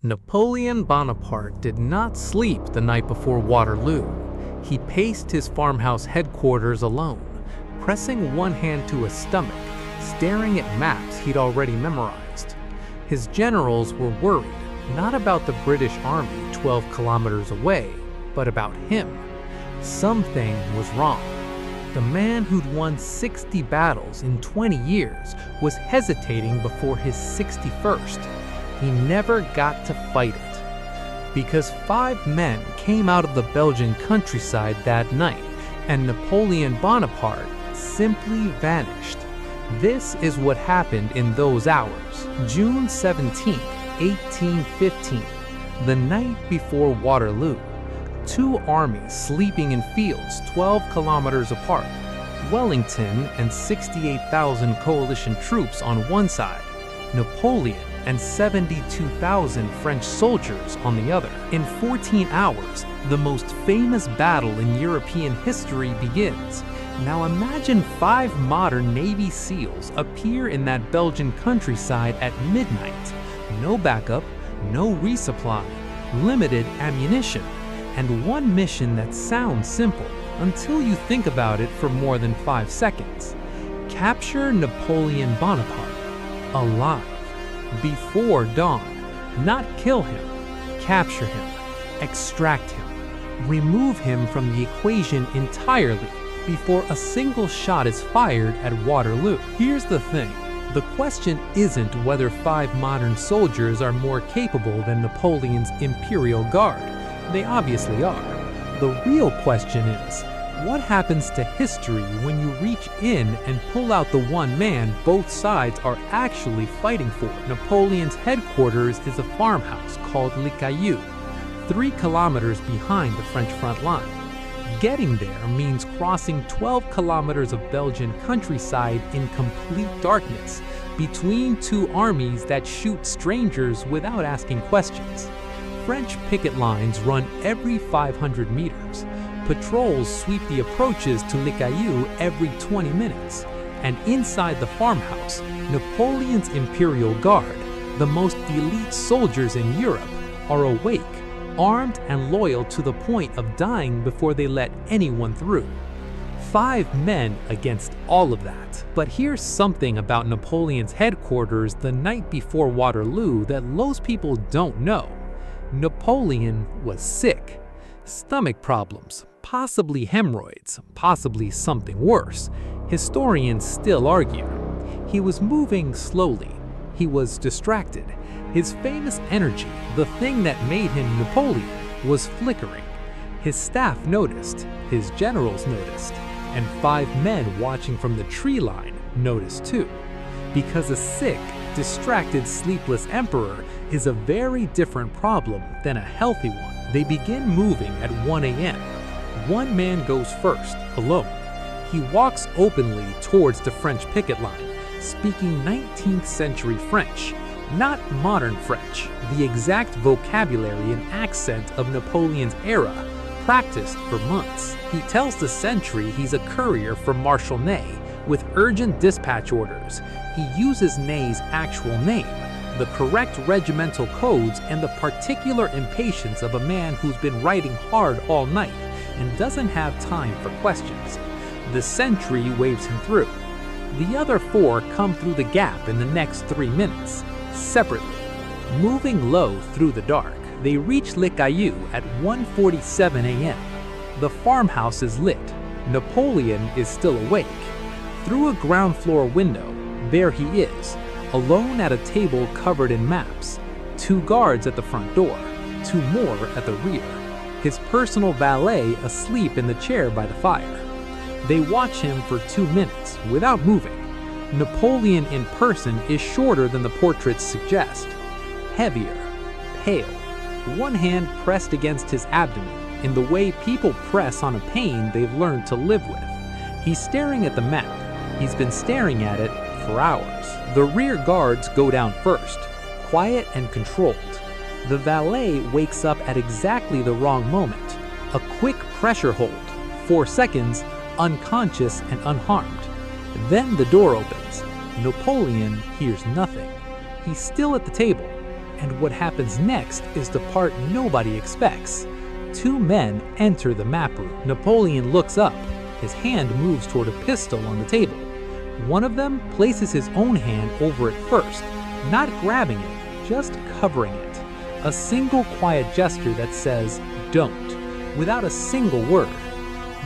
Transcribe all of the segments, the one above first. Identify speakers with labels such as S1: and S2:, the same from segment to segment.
S1: Napoleon Bonaparte did not sleep the night before Waterloo. He paced his farmhouse headquarters alone, pressing one hand to his stomach, staring at maps he'd already memorized. His generals were worried, not about the British army 12 kilometers away, but about him. Something was wrong. The man who'd won 60 battles in 20 years was hesitating before his 61st. He never got to fight it. Because 5 men came out of the Belgian countryside that night, and Napoleon Bonaparte simply vanished. This is what happened in those hours. June 17, 1815, the night before Waterloo. 2 armies sleeping in fields 12 kilometers apart. Wellington and 68,000 coalition troops on one side, Napoleon and 72,000 French soldiers on the other. In 14 hours, the most famous battle in European history begins. Now imagine 5 modern Navy SEALs appear in that Belgian countryside at midnight. No backup, no resupply, limited ammunition, and one mission that sounds simple until you think about it for more than 5 seconds. Capture Napoleon Bonaparte alive. Before dawn. Not kill him, capture him, extract him, remove him from the equation entirely before a single shot is fired at Waterloo. Here's the thing, the question isn't whether 5 modern soldiers are more capable than Napoleon's Imperial Guard. They obviously are. The real question is, what happens to history when you reach in and pull out the one man both sides are actually fighting for? Napoleon's headquarters is a farmhouse called Le Caillou, 3 kilometers behind the French front line. Getting there means crossing 12 kilometers of Belgian countryside in complete darkness, between 2 armies that shoot strangers without asking questions. French picket lines run every 500 meters. Patrols sweep the approaches to Le Caillou every 20 minutes. And inside the farmhouse, Napoleon's Imperial Guard, the most elite soldiers in Europe, are awake, armed and loyal to the point of dying before they let anyone through. 5 men against all of that. But here's something about Napoleon's headquarters the night before Waterloo that most people don't know. Napoleon was sick. Stomach problems, possibly hemorrhoids, possibly something worse. Historians still argue. He was moving slowly. He was distracted. His famous energy, the thing that made him Napoleon, was flickering. His staff noticed, his generals noticed, and 5 men watching from the tree line noticed too. Because a sick, distracted, sleepless emperor is a very different problem than a healthy one. They begin moving at 1 a.m. One man goes first, alone. He walks openly towards the French picket line, speaking 19th century French, not modern French, the exact vocabulary and accent of Napoleon's era, practiced for months. He tells the sentry he's a courier from Marshal Ney with urgent dispatch orders. He uses Ney's actual name, the correct regimental codes, and the particular impatience of a man who's been writing hard all night and doesn't have time for questions. The sentry waves him through. The other 4 come through the gap in the next 3 minutes, separately. Moving low through the dark, they reach Le Caillou at 1:47 a.m. The farmhouse is lit. Napoleon is still awake. Through a ground floor window, there he is, alone at a table covered in maps. 2 guards at the front door, 2 more at the rear. His personal valet asleep in the chair by the fire. They watch him for 2 minutes without moving. Napoleon in person is shorter than the portraits suggest. Heavier, pale, one hand pressed against his abdomen in the way people press on a pain they've learned to live with. He's staring at the map. He's been staring at it for hours. The rear guards go down first, quiet and controlled. The valet wakes up at exactly the wrong moment. A quick pressure hold, 4 seconds, unconscious and unharmed. Then the door opens. Napoleon hears nothing. He's still at the table, And what happens next is the part nobody expects. Two men enter the map room. Napoleon looks up. His hand moves toward a pistol on the table. One of them places his own hand over it first, not grabbing it, just covering it. A single quiet gesture that says, "Don't," without a single word.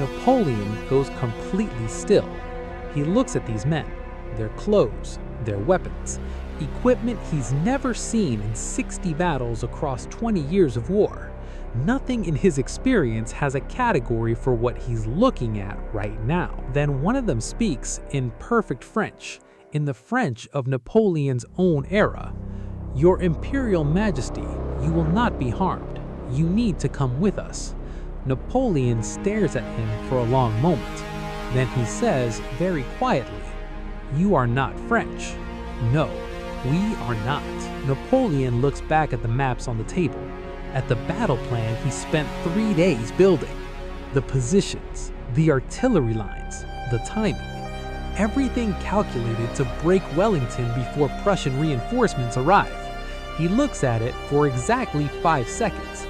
S1: Napoleon goes completely still. He looks at these men, their clothes, their weapons, equipment he's never seen in 60 battles across 20 years of war. Nothing in his experience has a category for what he's looking at right now. Then one of them speaks in perfect French, in the French of Napoleon's own era. "Your Imperial Majesty, you will not be harmed. You need to come with us." Napoleon stares at him for a long moment. Then he says very quietly, "You are not French." "No, we are not." Napoleon looks back at the maps on the table, at the battle plan he spent 3 days building. The positions, the artillery lines, the timing. Everything calculated to break Wellington before Prussian reinforcements arrive. He looks at it for exactly 5 seconds.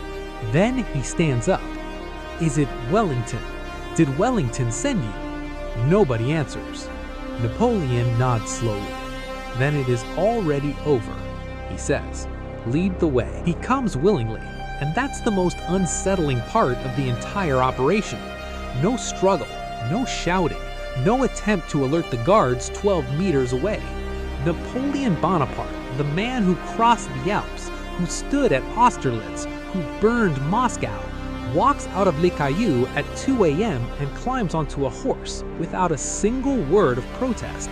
S1: Then he stands up. "Is it Wellington? Did Wellington send you?" Nobody answers. Napoleon nods slowly. "Then it is already over," he says. "Lead the way." He comes willingly, and that's the most unsettling part of the entire operation. No struggle, no shouting, no attempt to alert the guards 12 meters away. Napoleon Bonaparte, the man who crossed the Alps, who stood at Austerlitz, who burned Moscow, walks out of Les Cailloux at 2 a.m. and climbs onto a horse without a single word of protest.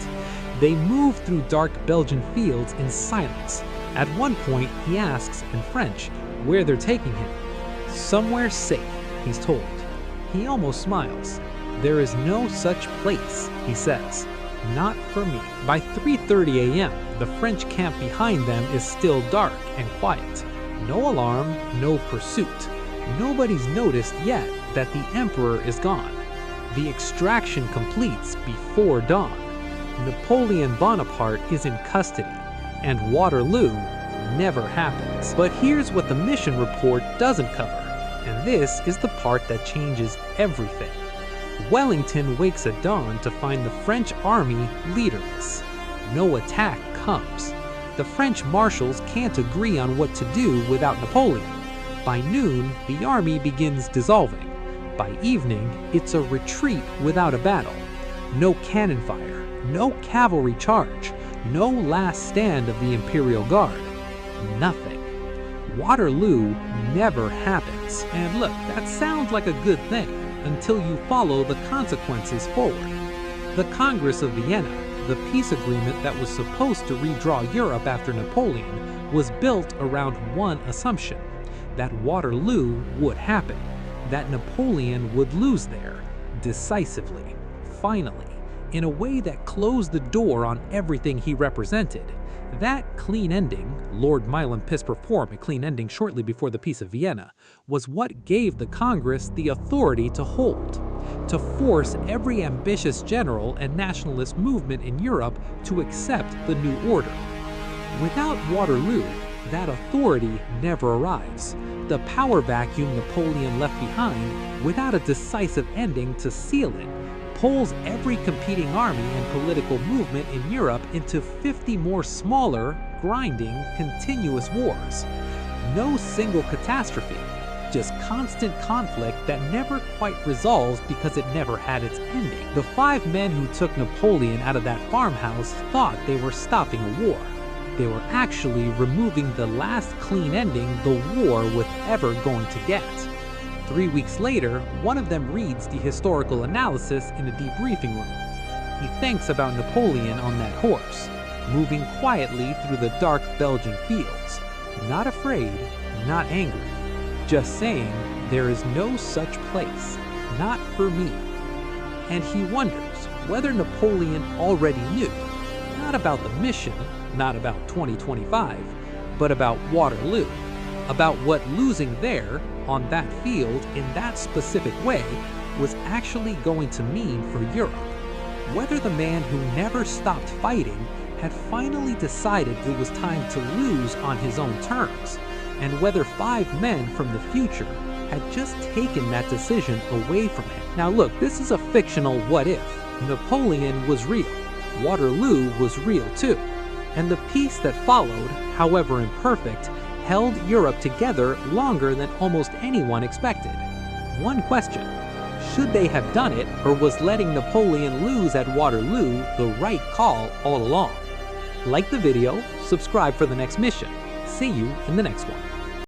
S1: They move through dark Belgian fields in silence. At one point, he asks in French where they're taking him. "Somewhere safe," he's told. He almost smiles. "There is no such place," he says. "Not for me." By 3:30 a.m., the French camp behind them is still dark and quiet. No alarm, no pursuit. Nobody's noticed yet that the emperor is gone. The extraction completes before dawn. Napoleon Bonaparte is in custody, and Waterloo never happens. But here's what the mission report doesn't cover, and this is the part that changes everything. Wellington wakes at dawn to find the French army leaderless. No attack comes. The French marshals can't agree on what to do without Napoleon. By noon, the army begins dissolving. By evening, it's a retreat without a battle. No cannon fire, no cavalry charge, no last stand of the Imperial Guard. Nothing. Waterloo never happens. And look, that sounds like a good thing until you follow the consequences forward. The Congress of Vienna, the peace agreement that was supposed to redraw Europe after Napoleon, was built around one assumption: that Waterloo would happen, that Napoleon would lose there, decisively, finally, in a way that closed the door on everything he represented. That clean ending, Lord Milan Piss performed a clean ending shortly before the Peace of Vienna, was what gave the Congress the authority to hold, to force every ambitious general and nationalist movement in Europe to accept the new order. Without Waterloo, that authority never arrives. The power vacuum Napoleon left behind, without a decisive ending to seal it, pulls every competing army and political movement in Europe into 50 more smaller, grinding, continuous wars. No single catastrophe, just constant conflict that never quite resolves because it never had its ending. The 5 men who took Napoleon out of that farmhouse thought they were stopping a war. They were actually removing the last clean ending the war was ever going to get. 3 weeks later, one of them reads the historical analysis in a debriefing room. He thinks about Napoleon on that horse, moving quietly through the dark Belgian fields, not afraid, not angry, just saying, "There is no such place, not for me." And he wonders whether Napoleon already knew, not about the mission, not about 2025, but about Waterloo, about what losing there, on that field, in that specific way, was actually going to mean for Europe. Whether the man who never stopped fighting had finally decided it was time to lose on his own terms, and whether 5 men from the future had just taken that decision away from him. Now look, this is a fictional what if. Napoleon was real. Waterloo was real too. And the peace that followed, however imperfect, held Europe together longer than almost anyone expected. One question: should they have done it, or was letting Napoleon lose at Waterloo the right call all along? Like the video, subscribe for the next mission. See you in the next one.